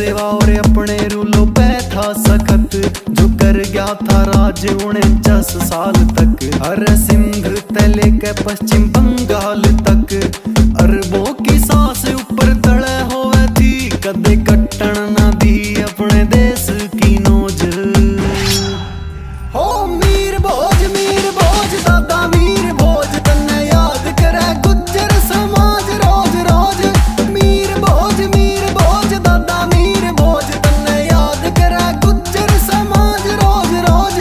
सेवा और अपने रूलों पे था सखत, जो कर गया था राज 49 साल तक। अरे सिंध ते लेके पश्चिम बंगाल तक, अरबों की सांस ऊपर तड़े होवे थी, कदे कट्टन ना दी अपने देश की नौज। हो मीर भोज दादा मीर भोज, तन्ने याद करे गुज्जर समाज रोज रोज। मीर भोज दादा मीर भोज, तन्ने याद करे गुज्जर समाज रोज रोज।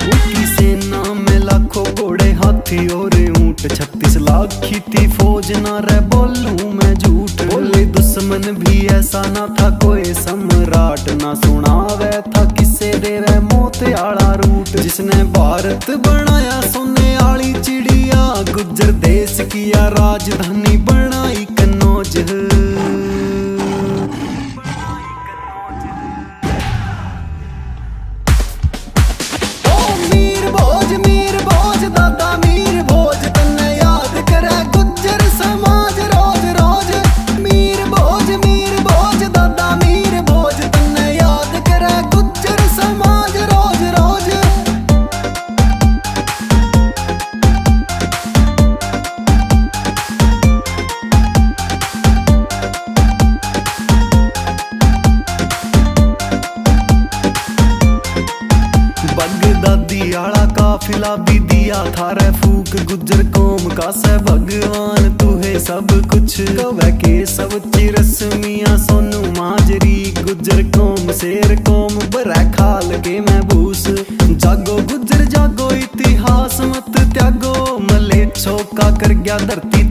उनकी सेना में लाखों घोड़े हाथी और ऊंट, 36 लाख की थी फौज, ना रे बोलूं मैं झूठ। बोले दुश्मन भी ऐसा ना था कोई सम्राट, ना सुनावे था किसे देवे मौत आला रूट। जिसने भारत बनाया सोने आली चिड़िया, गुज्जर देश किया राजधानी बनाई कन्नौज। मीर भोज दादा मीर भोज, तन्ने याद करे गुज्जर समाज रोज रोज। मीर भोज दादा मीर भोज, तन्ने याद करे गुज्जर समाज रोज रोज। बगदादी आला काफिला भी दिया था रे फूक, गुज्जर कौम का से भगवान तू है सब कुछ। कवे के सब चिरसमिया सोनू माजरी, गुज्जर कौम शेर कौम बरा खाल के मैं भूस। जागो गुज्जर जागो इतिहास मत त्यागो, मले चौका कर गया धरती